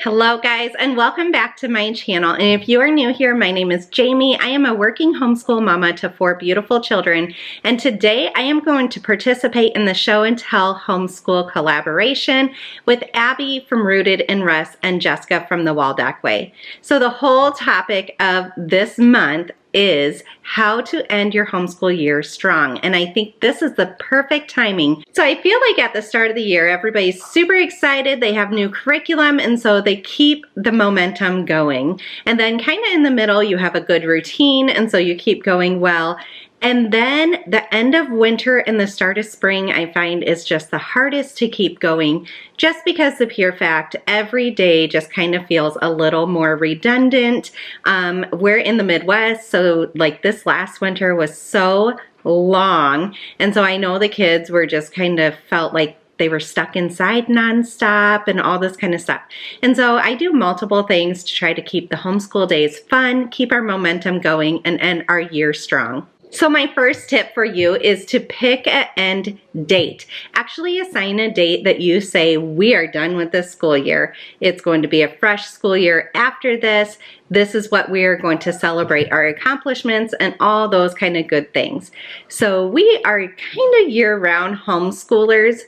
Hello guys, and welcome back to my channel. And if you are new here, my name is Jamie. I am a working homeschool mama to 4 beautiful children. And today I am going to participate in the show and tell homeschool collaboration with Abby from Rooted in Russ and Jessica from the Waldock Way. So the whole topic of this month is how to end your homeschool year strong. And I think this is the perfect timing. So I feel like at the start of the year, everybody's super excited. They have new curriculum, and so they keep the momentum going. And then kind of in the middle, you have a good routine, and so you keep going well. And then the end of winter and the start of spring, I find, is just the hardest to keep going, just because the pure fact every day just kind of feels a little more redundant. We're in the Midwest, so like this last winter was so long. And so I know the kids were just kind of felt like they were stuck inside nonstop and all this kind of stuff. And so I do multiple things to try to keep the homeschool days fun, keep our momentum going, and end our year strong. So my first tip for you is to pick an end date. Actually assign a date that you say, we are done with this school year. It's going to be a fresh school year after this. This is what we are going to celebrate our accomplishments and all those kind of good things. So we are kind of year-round homeschoolers.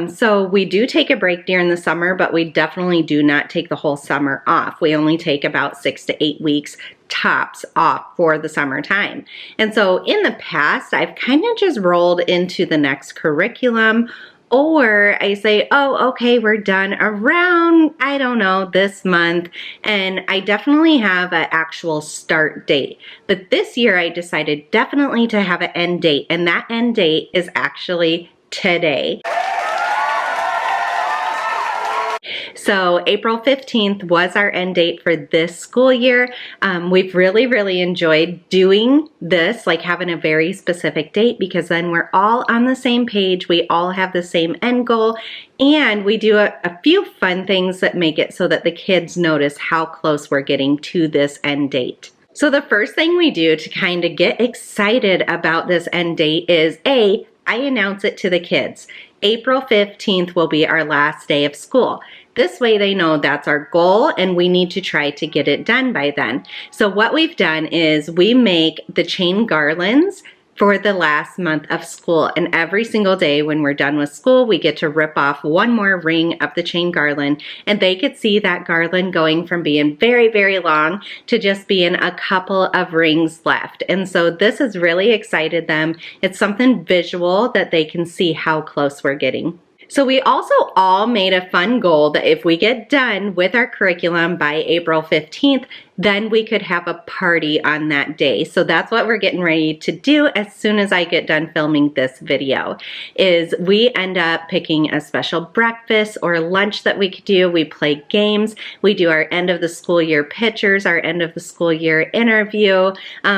So we do take a break during the summer, but we definitely do not take the whole summer off. We only take about 6 to 8 weeks tops off for the summertime. And so in the past, I've kind of just rolled into the next curriculum, or I say, oh, okay, we're done around, I don't know, this month. And I definitely have an actual start date. But this year I decided definitely to have an end date. And that end date is actually today. So April 15th was our end date for this school year. We've really enjoyed doing this, like having a very specific date, because then we're all on the same page. We all have the same end goal, and we do a few fun things that make it so that the kids notice how close we're getting to this end date. So the first thing we do to kind of get excited about this end date is I announce it to the kids. April 15th will be our last day of school. This way they know that's our goal and we need to try to get it done by then. So what we've done is we make the chain garlands for the last month of school. And every single day when we're done with school, we get to rip off one more ring of the chain garland, and they could see that garland going from being very long to just being a couple of rings left. And so this has really excited them. It's something visual that they can see how close we're getting. So we also all made a fun goal that if we get done with our curriculum by April 15th, then we could have a party on that day. So that's what we're getting ready to do as soon as I get done filming this video, is we end up picking a special breakfast or lunch that we could do. We play games. We do our end of the school year pictures, our end of the school year interview.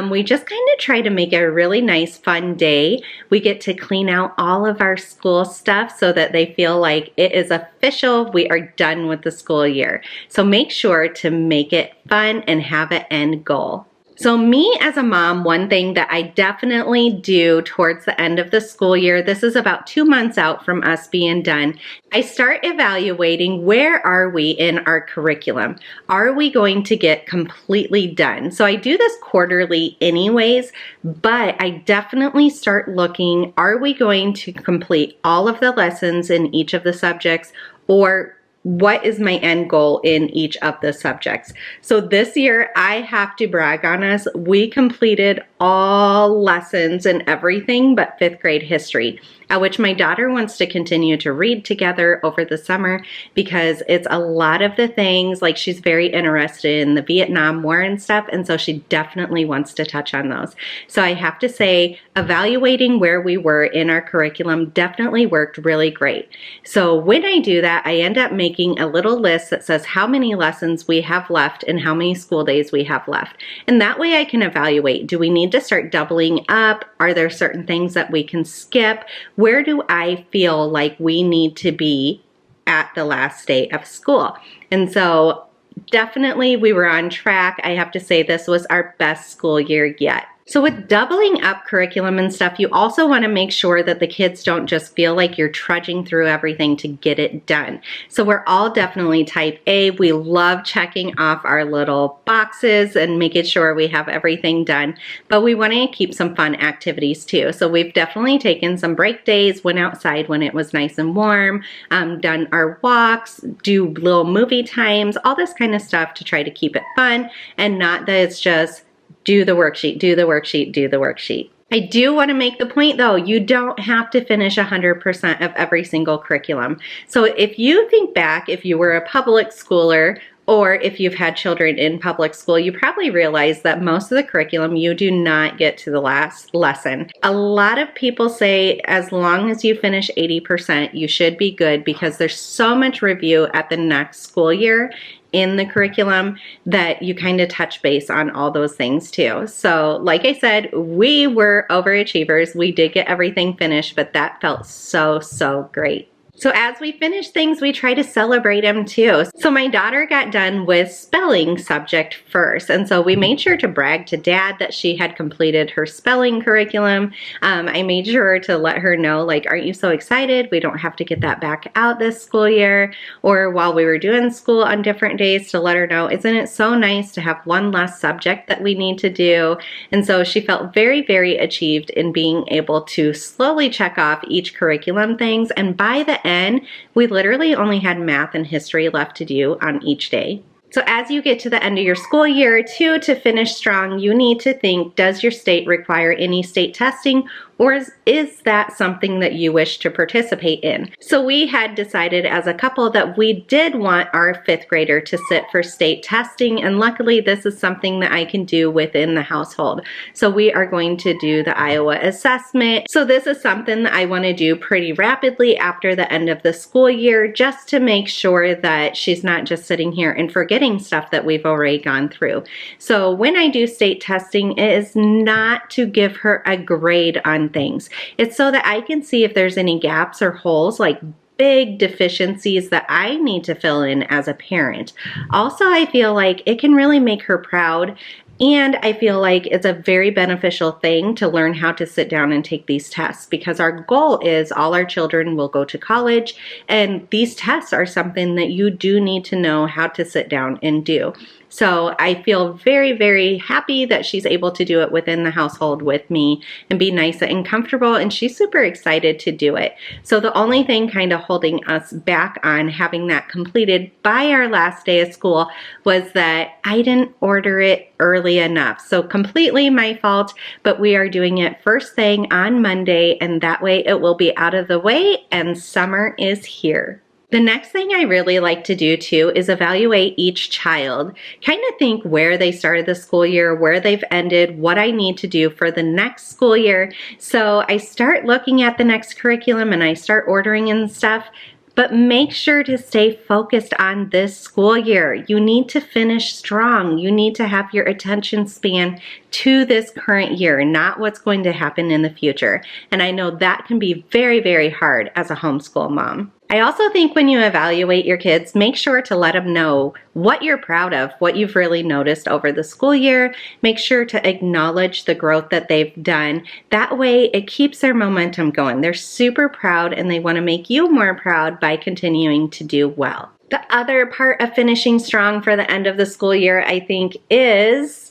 We just kind of try to make it a really nice, fun day. We get to clean out all of our school stuff so that they feel like it is official. We are done with the school year. So make sure to make it fun and have an end goal. So me as a mom, one thing that I definitely do towards the end of the school year, this is about 2 months out from us being done, I start evaluating where are we in our curriculum. Are we going to get completely done? So I do this quarterly anyways, but I definitely start looking, are we going to complete all of the lessons in each of the subjects, or what is my end goal in each of the subjects? So this year, I have to brag on us. We completed all lessons and everything but 5th grade history, which my daughter wants to continue to read together over the summer, because it's a lot of the things, like she's very interested in the Vietnam War and stuff, and so she definitely wants to touch on those. So I have to say, evaluating where we were in our curriculum definitely worked really great. So when I do that, I end up making a little list that says how many lessons we have left and how many school days we have left. And that way I can evaluate, do we need to start doubling up? Are there certain things that we can skip? Where do I feel like we need to be at the last day of school? And so definitely we were on track. I have to say this was our best school year yet. So with doubling up curriculum and stuff, you also want to make sure that the kids don't just feel like you're trudging through everything to get it done. So we're all definitely type A. We love checking off our little boxes and making sure we have everything done, but we want to keep some fun activities too. So we've definitely taken some break days, went outside when it was nice and warm, done our walks, do little movie times, all this kind of stuff to try to keep it fun and not that it's just do the worksheet, do the worksheet, do the worksheet. I do want to make the point though, you don't have to finish 100% of every single curriculum. So if you think back, if you were a public schooler or if you've had children in public school, you probably realize that most of the curriculum you do not get to the last lesson. A lot of people say as long as you finish 80%, you should be good because there's so much review at the next school year in the curriculum that you kind of touch base on all those things too. So like I said, we were overachievers. We did get everything finished, but that felt so, so great. So as we finish things, we try to celebrate them too. So my daughter got done with spelling subject first. And so we made sure to brag to Dad that she had completed her spelling curriculum. I made sure to let her know, like, aren't you so excited? We don't have to get that back out this school year. Or while we were doing school on different days to let her know, isn't it so nice to have one less subject that we need to do? And so she felt very, very achieved in being able to slowly check off each curriculum things. And by the end, we literally only had math and history left to do on each day. So as you get to the end of your school year, too, to finish strong, you need to think, does your state require any state testing, or is that something that you wish to participate in? So we had decided as a couple that we did want our 5th grader to sit for state testing, and luckily this is something that I can do within the household. So we are going to do the Iowa assessment. So this is something that I want to do pretty rapidly after the end of the school year, just to make sure that she's not just sitting here and forgetting stuff that we've already gone through. So when I do state testing, it is not to give her a grade on things. It's so that I can see if there's any gaps or holes, like big deficiencies that I need to fill in as a parent. Also, I feel like it can really make her proud. And I feel like it's a very beneficial thing to learn how to sit down and take these tests, because our goal is all our children will go to college, and these tests are something that you do need to know how to sit down and do. So I feel very, very happy that she's able to do it within the household with me and be nice and comfortable, and she's super excited to do it. So the only thing kind of holding us back on having that completed by our last day of school was that I didn't order it early enough. So completely my fault, but we are doing it first thing on Monday, and that way it will be out of the way and summer is here. The next thing I really like to do too is evaluate each child. Kind of think where they started the school year, where they've ended, what I need to do for the next school year. So I start looking at the next curriculum and I start ordering and stuff. But make sure to stay focused on this school year. You need to finish strong. You need to have your attention span to this current year, not what's going to happen in the future. And I know that can be very, very hard as a homeschool mom. I also think when you evaluate your kids, make sure to let them know what you're proud of, what you've really noticed over the school year. Make sure to acknowledge the growth that they've done. That way it keeps their momentum going. They're super proud and they want to make you more proud by continuing to do well. The other part of finishing strong for the end of the school year, I think, is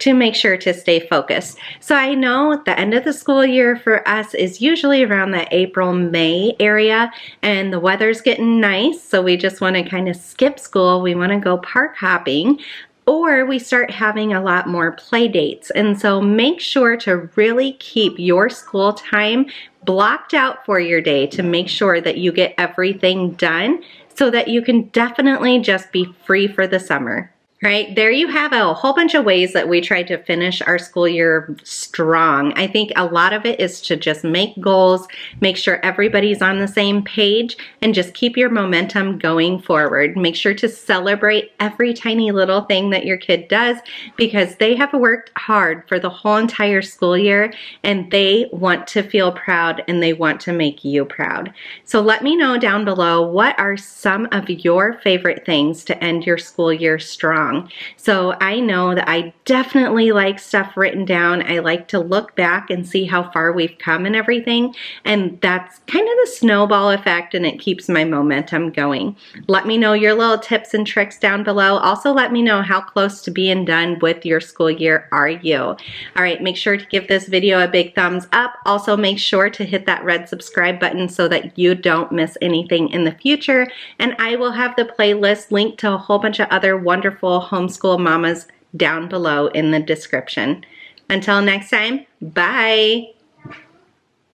to make sure to stay focused. So I know the end of the school year for us is usually around the April, May area, and the weather's getting nice, so we just want to kind of skip school. We want to go park hopping, or we start having a lot more play dates. And so make sure to really keep your school time blocked out for your day to make sure that you get everything done so that you can definitely just be free for the summer. Right, there you have a whole bunch of ways that we try to finish our school year strong. I think a lot of it is to just make goals, make sure everybody's on the same page, and just keep your momentum going forward. Make sure to celebrate every tiny little thing that your kid does, because they have worked hard for the whole entire school year and they want to feel proud and they want to make you proud. So let me know down below, what are some of your favorite things to end your school year strong? strong. So I know that I definitely like stuff written down. I like to look back and see how far we've come and everything. And that's kind of the snowball effect, and it keeps my momentum going. Let me know your little tips and tricks down below. Also, let me know how close to being done with your school year are you. All right, make sure to give this video a big thumbs up. Also, make sure to hit that red subscribe button so that you don't miss anything in the future. And I will have the playlist linked to a whole bunch of other wonderful homeschool mamas down below in the description. Until next time, bye.